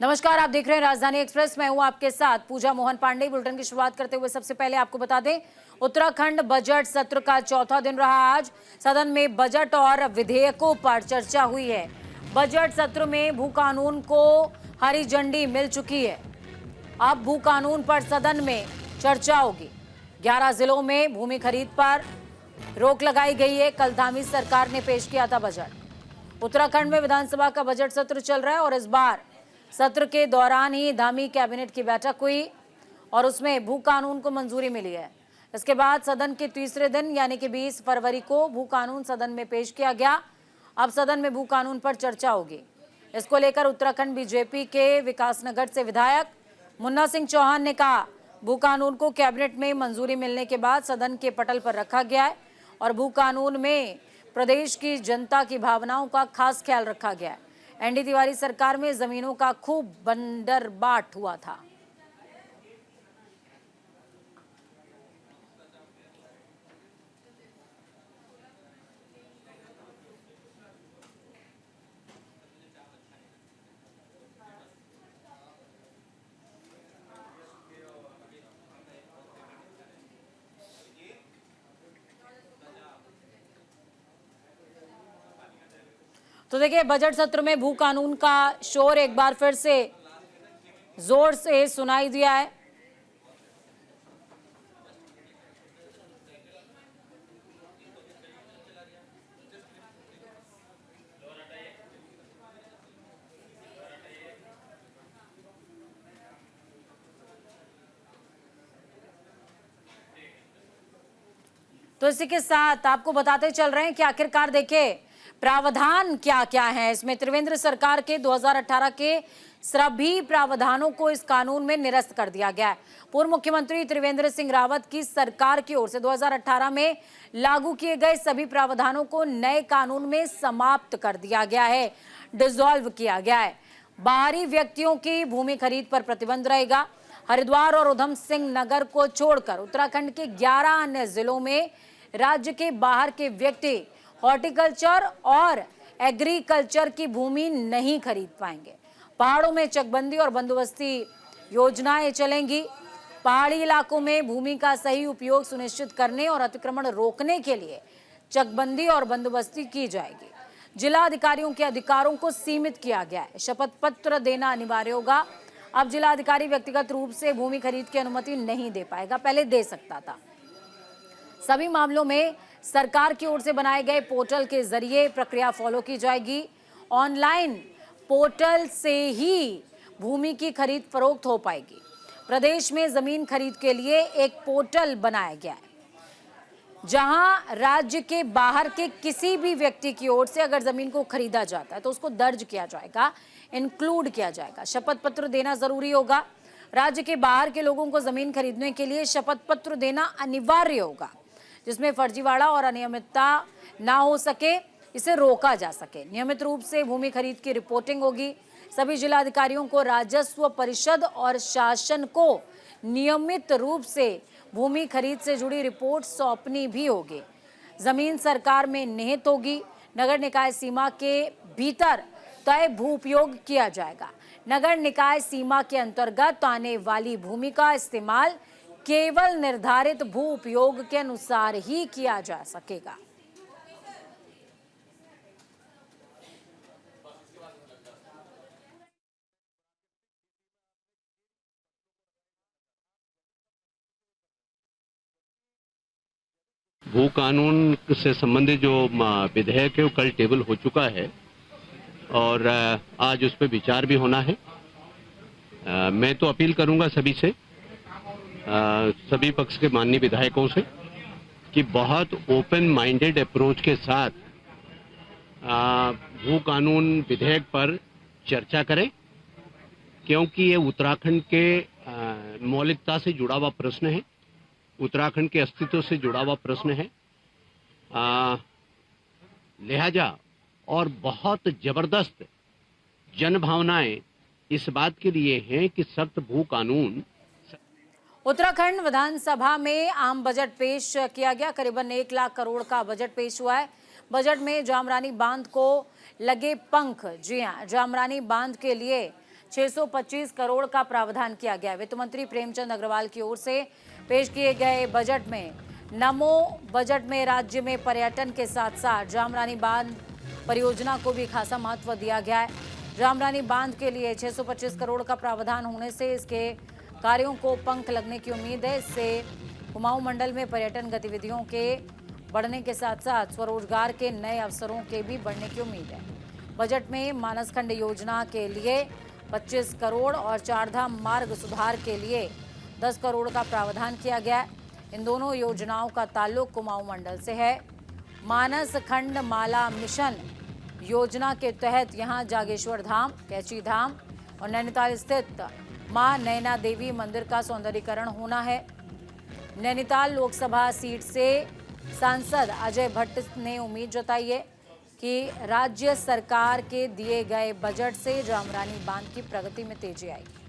नमस्कार, आप देख रहे हैं राजधानी एक्सप्रेस। मैं हूं आपके साथ पूजा मोहन पांडे। बुलेटिन की शुरुआत करते हुए सबसे पहले आपको बता दें, उत्तराखंड बजट सत्र का चौथा दिन रहा आज। सदन में बजट और विधेयकों पर चर्चा हुई है। बजट सत्र में भू कानून को हरी झंडी मिल चुकी है। अब भू कानून पर सदन में चर्चा होगी। 11 जिलों में भूमि खरीद पर रोक लगाई गई है। कल धामी सरकार ने पेश किया था बजट। उत्तराखंड में विधानसभा का बजट सत्र चल रहा है और इस बार सत्र के दौरान ही धामी कैबिनेट की बैठक हुई और उसमें भू कानून को मंजूरी मिली है। इसके बाद सदन के तीसरे दिन यानी कि 20 फरवरी को भू कानून सदन में पेश किया गया। अब सदन में भू कानून पर चर्चा होगी। इसको लेकर उत्तराखंड बीजेपी के विकासनगर से विधायक मुन्ना सिंह चौहान ने कहा, भू कानून को कैबिनेट में मंजूरी मिलने के बाद सदन के पटल पर रखा गया है और भू कानून में प्रदेश की जनता की भावनाओं का खास ख्याल रखा गया है। एनडी तिवारी सरकार में जमीनों का खूब बंदरबाट हुआ था। तो देखिए, बजट सत्र में भू कानून का शोर एक बार फिर से जोर से सुनाई दिया है। तो इसी के साथ आपको बताते चल रहे हैं कि आखिरकार देखिए प्रावधान क्या क्या है इसमें। त्रिवेंद्र सरकार के 2018 के सभी प्रावधानों को इस कानून में निरस्त कर दिया गया है। पूर्व मुख्यमंत्री त्रिवेंद्र सिंह रावत की सरकार की ओर से 2018 में लागू किए गए सभी प्रावधानों को नए कानून में समाप्त कर दिया गया है, डिसॉल्व किया गया है। बाहरी व्यक्तियों की भूमि खरीद पर प्रतिबंध रहेगा। हरिद्वार और उधम सिंह नगर को छोड़कर उत्तराखंड के 11 अन्य जिलों में राज्य के बाहर के व्यक्ति हॉर्टिकल्चर और एग्रीकल्चर की भूमि नहीं खरीद पाएंगे। पहाड़ों में चकबंदी और बंदोबस्ती योजनाएं चलेंगी। पहाड़ी इलाकों में भूमि का सही उपयोग सुनिश्चित करने और अतिक्रमण रोकने के लिए चकबंदी और बंदोबस्ती की जाएगी। जिला अधिकारियों के अधिकारों को सीमित किया गया है। शपथ पत्र देना अनिवार्य होगा। अब जिला अधिकारी व्यक्तिगत रूप से भूमि खरीद की अनुमति नहीं दे पाएगा, पहले दे सकता था। सभी मामलों में सरकार की ओर से बनाए गए पोर्टल के जरिए प्रक्रिया फॉलो की जाएगी। ऑनलाइन पोर्टल से ही भूमि की खरीद फरोख्त हो पाएगी। प्रदेश में जमीन खरीद के लिए एक पोर्टल बनाया गया है, जहां राज्य के बाहर के किसी भी व्यक्ति की ओर से अगर जमीन को खरीदा जाता है तो उसको दर्ज किया जाएगा, इंक्लूड किया जाएगा। शपथ पत्र देना जरूरी होगा। राज्य के बाहर के लोगों को जमीन खरीदने के लिए शपथ पत्र देना अनिवार्य होगा, जिसमें फर्जीवाड़ा और अनियमितता ना हो सके, इसे रोका जा सके। नियमित रूप से भूमि खरीद की रिपोर्टिंग होगी। सभी जिलाधिकारियों को राजस्व परिषद और शासन को नियमित रूप से भूमि खरीद से जुड़ी रिपोर्ट सौंपनी भी होगी। जमीन सरकार में निहित होगी। नगर निकाय सीमा के भीतर तय भू उपयोग किया जाएगा। नगर निकाय सीमा के अंतर्गत आने वाली भूमि का इस्तेमाल केवल निर्धारित भू उपयोग के अनुसार ही किया जा सकेगा। भू कानून से संबंधित जो विधेयक है वो कल टेबल हो चुका है और आज उस पर विचार भी होना है। मैं तो अपील करूंगा सभी से, सभी पक्ष के माननीय विधायकों से कि बहुत ओपन माइंडेड अप्रोच के साथ भू कानून विधेयक पर चर्चा करें, क्योंकि ये उत्तराखंड के मौलिकता से जुड़ा हुआ प्रश्न है, उत्तराखंड के अस्तित्व से जुड़ा हुआ प्रश्न है। लिहाजा और बहुत जबरदस्त जन भावनाएं इस बात के लिए हैं कि सख्त भू कानून। उत्तराखंड विधानसभा में आम बजट पेश किया गया। करीबन 1 लाख करोड़ का बजट पेश हुआ है। बजट में जामरानी बांध को लगे पंख, जी हां, जामरानी बांध के लिए 625 करोड़ का प्रावधान किया गया। वित्त मंत्री प्रेमचंद अग्रवाल की ओर से पेश किए गए बजट में नमो बजट में राज्य में पर्यटन के साथ साथ जामरानी बांध परियोजना को भी खासा महत्व दिया गया है। जामरानी बांध के लिए 625 करोड़ का प्रावधान होने से इसके कार्यों को पंख लगने की उम्मीद है। इससे कुमाऊं मंडल में पर्यटन गतिविधियों के बढ़ने के साथ साथ स्वरोजगार के नए अवसरों के भी बढ़ने की उम्मीद है। बजट में मानसखंड योजना के लिए 25 करोड़ और चारधाम मार्ग सुधार के लिए 10 करोड़ का प्रावधान किया गया है। इन दोनों योजनाओं का ताल्लुक कुमाऊं मंडल से है। मानसखंड माला मिशन योजना के तहत यहां जागेश्वर धाम, कैची धाम और नैनीताल स्थित मां नैना देवी मंदिर का सौंदर्यीकरण होना है। नैनीताल लोकसभा सीट से सांसद अजय भट्ट ने उम्मीद जताई है कि राज्य सरकार के दिए गए बजट से जामरानी बांध की प्रगति में तेजी आएगी।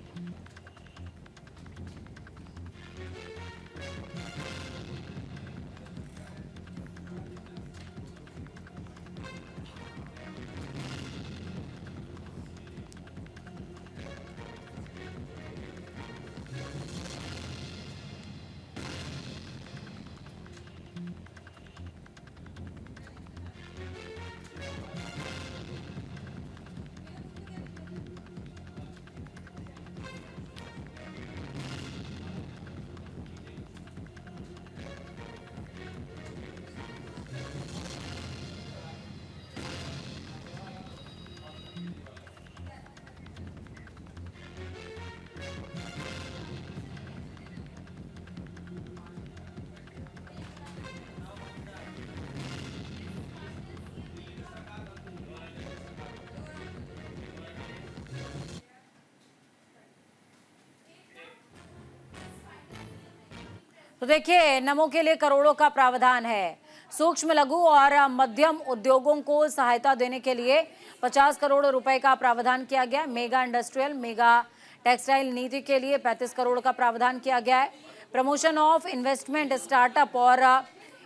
तो देखिए, नमो के लिए करोड़ों का प्रावधान है। सूक्ष्म लघु और मध्यम उद्योगों को सहायता देने के लिए 50 करोड़ रुपए का प्रावधान किया गया। मेगा इंडस्ट्रियल, मेगा टेक्सटाइल नीति के लिए 35 करोड़ का प्रावधान किया गया है। प्रमोशन ऑफ इन्वेस्टमेंट, स्टार्टअप और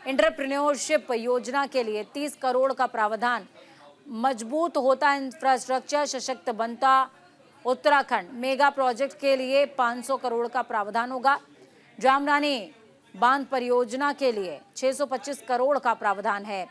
एंटरप्रेन्योरशिप योजना के लिए 30 करोड़ का प्रावधान। मजबूत होता इंफ्रास्ट्रक्चर, सशक्त बनता उत्तराखंड। मेगा प्रोजेक्ट के लिए 500 करोड़ का प्रावधान होगा। जामरानी बांध परियोजना के लिए 625 करोड़ का प्रावधान है।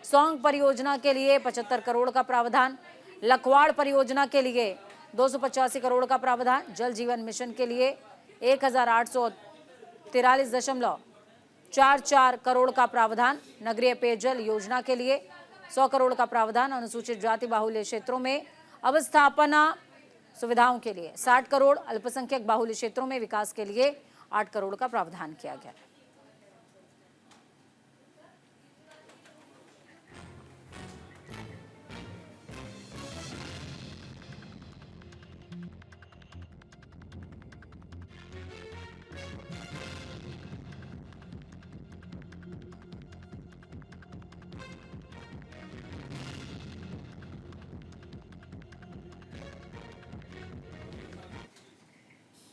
सौंग परियोजना के लिए 75 करोड़ का प्रावधान। लखवाड़ परियोजना के लिए 285 करोड़ का प्रावधान। जल जीवन मिशन के लिए 1843.44 करोड़ का प्रावधान। नगरीय पेयजल योजना के लिए 100 करोड़ का प्रावधान। अनुसूचित जाति बाहुल्य क्षेत्रों में अवस्थापना सुविधाओं के लिए 60 करोड़। अल्पसंख्यक बाहुल्य क्षेत्रों में विकास के लिए 8 करोड़ का प्रावधान किया गया।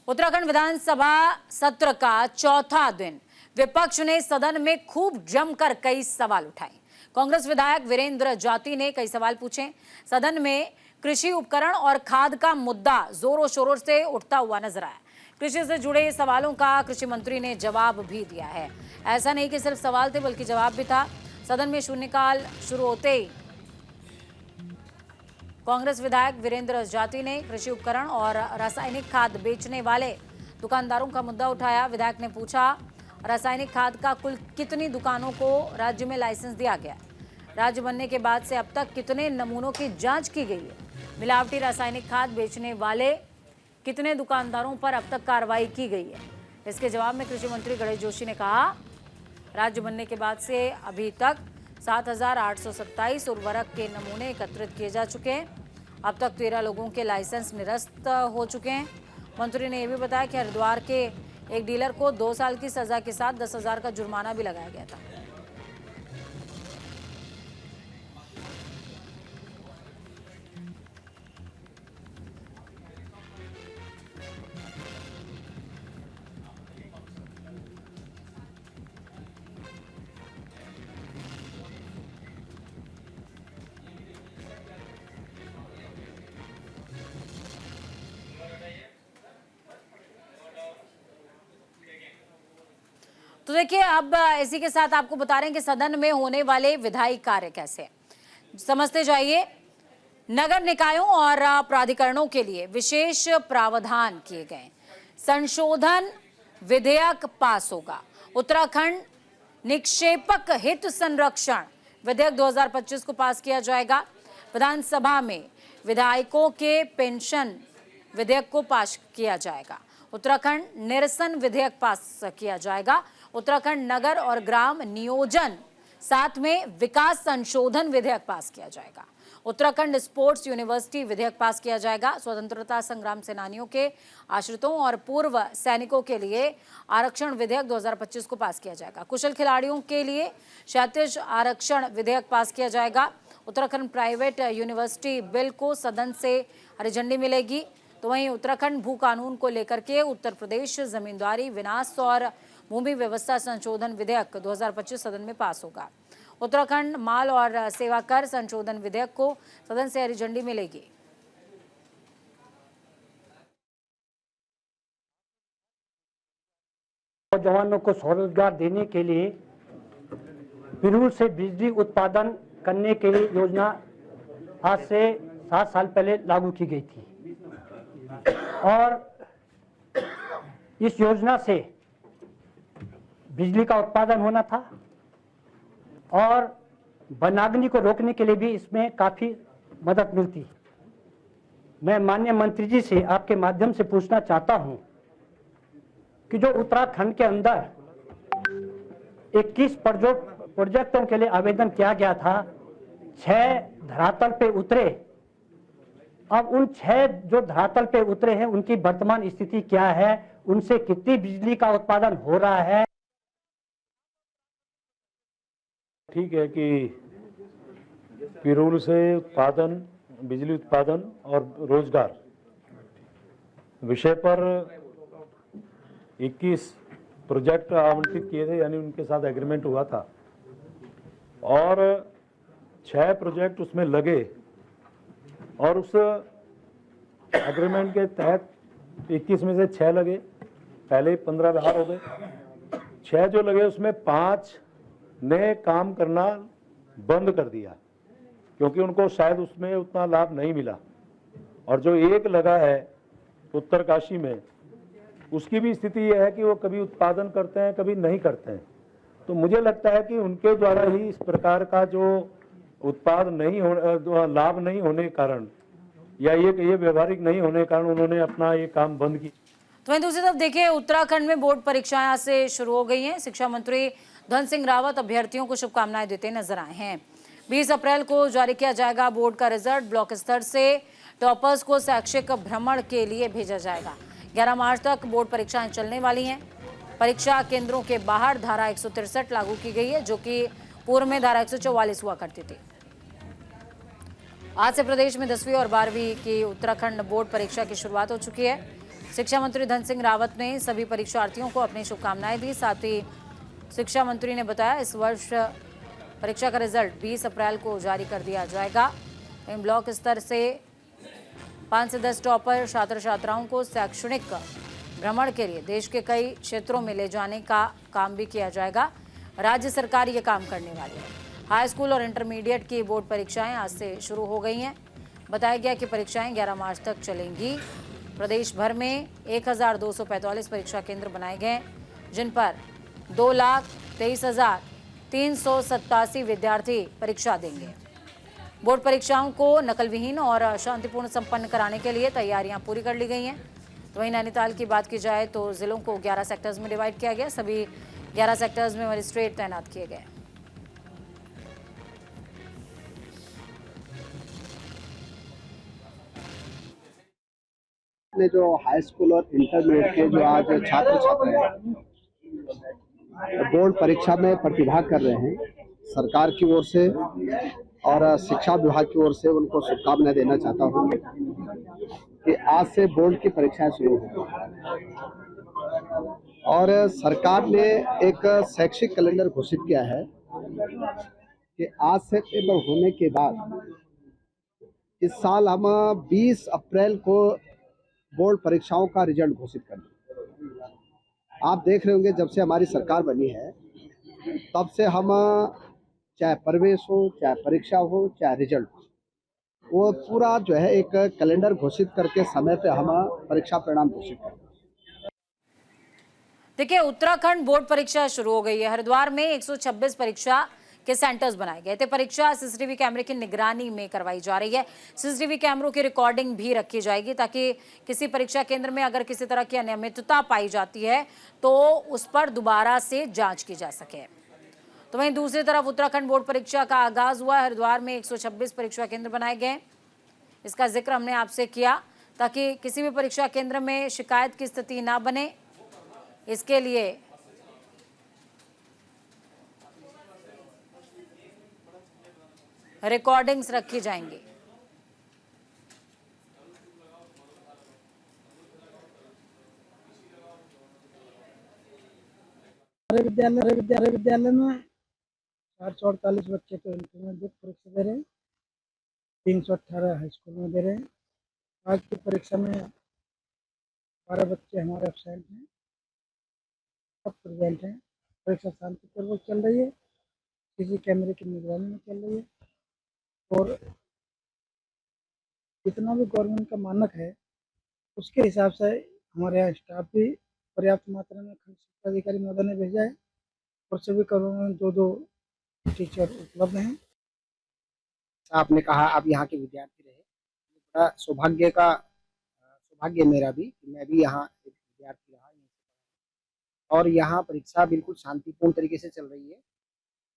उत्तराखंड विधानसभा सत्र का चौथा दिन विपक्ष ने सदन में खूब जमकर कई सवाल उठाए। कांग्रेस विधायक वीरेंद्र जाती ने कई सवाल पूछे। सदन में कृषि उपकरण और खाद का मुद्दा जोरों शोरों से उठता हुआ नजर आया। कृषि से जुड़े सवालों का कृषि मंत्री ने जवाब भी दिया है। ऐसा नहीं कि सिर्फ सवाल थे बल्कि जवाब भी था। सदन में शून्यकाल शुरू होते ही कांग्रेस विधायक वीरेंद्र जाती ने कृषि उपकरण और रासायनिक खाद बेचने वाले दुकानदारों का मुद्दा उठाया। विधायक ने पूछा, रासायनिक खाद का कुल कितनी दुकानों को राज्य में लाइसेंस दिया गया? राज्य बनने के बाद से अब तक कितने नमूनों की जांच की गई है? मिलावटी रासायनिक खाद बेचने वाले कितने दुकानदारों पर अब तक कार्रवाई की गई है? इसके जवाब में कृषि मंत्री गणेश जोशी ने कहा, राज्य बनने के बाद से अभी तक 7,827 उर्वरक के नमूने एकत्रित किए जा चुके हैं। अब तक 13 लोगों के लाइसेंस निरस्त हो चुके हैं। मंत्री ने यह भी बताया कि हरिद्वार के एक डीलर को 2 साल की सजा के साथ 10,000 का जुर्माना भी लगाया गया था। तो देखिए, अब इसी के साथ आपको बता रहे हैं कि सदन में होने वाले विधायी कार्य कैसे हैं। समझते जाइए। नगर निकायों और प्राधिकरणों के लिए विशेष प्रावधान किए गए। संशोधन विधेयक पास होगा। उत्तराखंड निक्षेपक हित संरक्षण विधेयक 2025 को पास किया जाएगा। विधानसभा में विधायकों के पेंशन विधेयक को पास किया जाएगा। उत्तराखंड निरसन विधेयक पास किया जाएगा। उत्तराखंड नगर और ग्राम नियोजन, साथ में विकास संशोधन विधेयक पास किया जाएगा। उत्तराखंड स्पोर्ट्स यूनिवर्सिटी विधेयक पास किया जाएगा। स्वतंत्रता संग्राम सेनानियों के आश्रितों और पूर्व सैनिकों के लिए आरक्षण विधेयक 2025 को पास किया जाएगा। कुशल खिलाड़ियों के लिए क्षैतिज आरक्षण विधेयक पास किया जाएगा। उत्तराखंड प्राइवेट यूनिवर्सिटी बिल को सदन से हरी झंडी मिलेगी। तो वहीं उत्तराखंड भू कानून को लेकर के उत्तर प्रदेश जमींदारी विनाश और भूमि व्यवस्था संशोधन विधेयक 2025 सदन में पास होगा। उत्तराखंड माल और सेवा कर संशोधन विधेयक को सदन से हरी झंडी मिलेगी। नौजवानों को स्वरोजगार देने के लिए पिरूल से बिजली उत्पादन करने के लिए योजना आज से 7 साल पहले लागू की गई थी और इस योजना से बिजली का उत्पादन होना था और वनाग्नि को रोकने के लिए भी इसमें काफी मदद मिलती। मैं माननीय मंत्री जी से आपके माध्यम से पूछना चाहता हूं कि जो उत्तराखंड के अंदर 21 प्रोजेक्टों के लिए आवेदन किया गया था, 6 धरातल पे उतरे। अब उन 6 जो धरातल पे उतरे हैं उनकी वर्तमान स्थिति क्या है, उनसे कितनी बिजली का उत्पादन हो रहा है। ठीक है कि पिरूल से उत्पादन, बिजली उत्पादन और रोजगार विषय पर 21 प्रोजेक्ट आवंटित किए थे, यानी उनके साथ एग्रीमेंट हुआ था और 6 प्रोजेक्ट उसमें लगे और उस एग्रीमेंट के तहत 21 में से 6 लगे, पहले 15 बाहर हो गए। 6 जो लगे उसमें 5 ने काम करना बंद कर दिया क्योंकि उनको शायद उसमें उतना लाभ नहीं मिला और जो 1 लगा है उत्तरकाशी में, उसकी भी स्थिति यह है कि वो कभी उत्पादन करते हैं कभी नहीं करते हैं। तो मुझे लगता है कि उनके द्वारा ही इस प्रकार का जो उत्पाद नहीं हो, लाभ नहीं होने के कारण या ये व्यवहारिक नहीं होने के कारण उन्होंने अपना ये काम बंद किया। तो वहीं दूसरी तरफ देखिए, उत्तराखंड में बोर्ड परीक्षाएं आज से शुरू हो गई हैं। शिक्षा मंत्री धन सिंह रावत अभ्यर्थियों को शुभकामनाएं देते नजर आए हैं। 20 अप्रैल को जारी किया जाएगा बोर्ड का रिजल्ट। ब्लॉक स्तर से टॉपर्स को शैक्षिक भ्रमण के लिए भेजा जाएगा। 11 मार्च तक बोर्ड परीक्षाएं चलने वाली हैं। परीक्षा केंद्रों के बाहर धारा 163 लागू की गई है, जो कि पूर्व में धारा 144 हुआ करती थी। आज से प्रदेश में 10वीं और 12वीं की उत्तराखंड बोर्ड परीक्षा की शुरुआत हो चुकी है। शिक्षा मंत्री धन सिंह रावत ने सभी परीक्षार्थियों को अपनी शुभकामनाएं दी। साथ ही शिक्षा मंत्री ने बताया इस वर्ष परीक्षा का रिजल्ट 20 अप्रैल को जारी कर दिया जाएगा। वहीं ब्लॉक स्तर से 5 से 10 टॉपर छात्र छात्राओं को शैक्षणिक भ्रमण के लिए देश के कई क्षेत्रों में ले जाने का काम भी किया जाएगा। राज्य सरकार ये काम करने वाली है। हाई स्कूल और इंटरमीडिएट की बोर्ड परीक्षाएं आज से शुरू हो गई हैं। बताया गया कि परीक्षाएं 11 मार्च तक चलेंगी। प्रदेश भर में 1245 परीक्षा केंद्र बनाए गए, जिन पर 2,23,387 विद्यार्थी परीक्षा देंगे। बोर्ड परीक्षाओं को नकल विहीन और शांतिपूर्ण संपन्न कराने के लिए तैयारियां पूरी कर ली गई हैं। तो वहीं नैनीताल की बात की जाए तो जिलों को 11 सेक्टर्स में डिवाइड किया गया। सभी 11 सेक्टर्स में मजिस्ट्रेट तैनात किए गए। जो हाई स्कूल और इंटरमीडिएट के जो आज छात्र छात्रा हैं बोर्ड परीक्षा में प्रतिभाग कर रहे हैं, सरकार की ओर से और शिक्षा विभाग की ओर से उनको शुभकामनाएं देना चाहता हूं कि आज से बोर्ड की परीक्षाएं शुरू हो और सरकार ने एक शैक्षिक कैलेंडर घोषित किया है कि आज से पेपर होने के बाद इस साल हम 20 अप्रैल को बोर्ड परीक्षाओं का रिजल्ट घोषित कर दें। आप देख रहे होंगे जब से हमारी सरकार बनी है तब से हम चाहे प्रवेश हो, चाहे परीक्षा हो, चाहे रिजल्ट हो, वो पूरा जो है एक कैलेंडर घोषित करके समय पे हम परीक्षा परिणाम घोषित करते हैं। देखिए, उत्तराखंड बोर्ड परीक्षा शुरू हो गई है। हरिद्वार में 126 परीक्षा के सेंटर्स बनाए गए थे। परीक्षा सीसीटीवी कैमरे की निगरानी में करवाई जा रही है। सीसीटीवी कैमरों की रिकॉर्डिंग भी रखी जाएगी ताकि किसी परीक्षा केंद्र में अगर किसी तरह की अनियमितता पाई जाती है तो उस पर दोबारा से जांच की जा सके। तो वहीं दूसरी तरफ उत्तराखंड बोर्ड परीक्षा का आगाज हुआ। हरिद्वार में 126 परीक्षा केंद्र बनाए गए। इसका जिक्र हमने आपसे किया ताकि किसी भी परीक्षा केंद्र में शिकायत की स्थिति ना बने, इसके लिए रिकॉर्डिंग्स रखी जाएंगी। विद्यालय में 448 बच्चे तो इंटरमीडिएट परीक्षा दे रहे हैं, 318 हाई स्कूल में दे रहे हैं। आज की परीक्षा में 12 बच्चे हमारे एब्सेंट हैं, सब प्रेजेंट हैं। परीक्षा शांतिपूर्वक चल रही है, सीसी कैमरे की निगरानी में चल रही है और जितना भी गवर्नमेंट का मानक है उसके हिसाब से हमारे यहाँ स्टाफ भी पर्याप्त मात्रा में खंड शिक्षा अधिकारी महोदय ने भेजा है और सभी कॉलोनी में 2-2 टीचर उपलब्ध हैं। आपने कहा आप यहाँ के विद्यार्थी रहे, बड़ा सौभाग्य मेरा भी कि मैं भी यहाँ एक विद्यार्थी रहा और यहाँ परीक्षा बिल्कुल शांतिपूर्ण तरीके से चल रही है।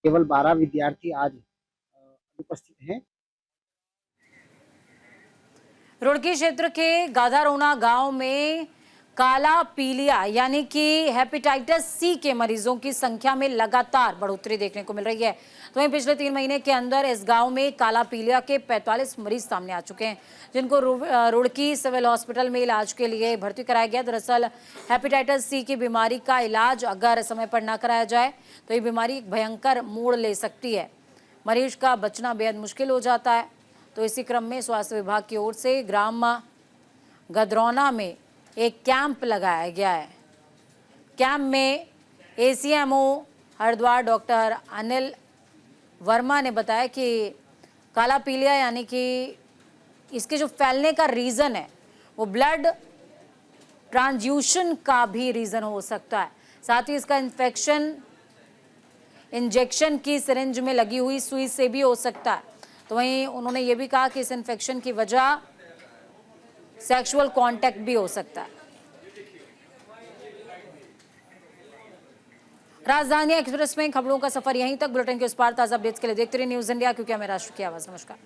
केवल 12 विद्यार्थी आज अनुपस्थित हैं। रुड़की क्षेत्र के गाधारोना गांव में काला पीलिया यानी कि हेपेटाइटिस सी के मरीजों की संख्या में लगातार बढ़ोतरी देखने को मिल रही है। तो वहीं पिछले 3 महीने के अंदर इस गांव में काला पीलिया के 45 मरीज सामने आ चुके हैं, जिनको रुड़की सिविल हॉस्पिटल में इलाज के लिए भर्ती कराया गया। दरअसल हेपेटाइटिस सी की बीमारी का इलाज अगर समय पर न कराया जाए तो ये बीमारी भयंकर मोड़ ले सकती है। मरीज का बचना बेहद मुश्किल हो जाता है। तो इसी क्रम में स्वास्थ्य विभाग की ओर से ग्राम गदरौना में एक कैंप लगाया गया है। कैंप में एसीएमओ हरिद्वार डॉक्टर अनिल वर्मा ने बताया कि काला पीलिया यानी कि इसके जो फैलने का रीज़न है वो ब्लड ट्रांसफ्यूशन का भी रीज़न हो सकता है। साथ ही इसका इन्फेक्शन इंजेक्शन की सिरिंज में लगी हुई सुई से भी हो सकता है। तो वहीं उन्होंने ये भी कहा कि इस इन्फेक्शन की वजह सेक्सुअल कांटेक्ट भी हो सकता है। राजधानी एक्सप्रेस में खबरों का सफर यहीं तक। बुलेटिन के उस पार ताज़ा अपडेट्स के लिए देखते रहिए न्यूज़ इंडिया, क्योंकि हमें राष्ट्र की आवाज़। नमस्कार।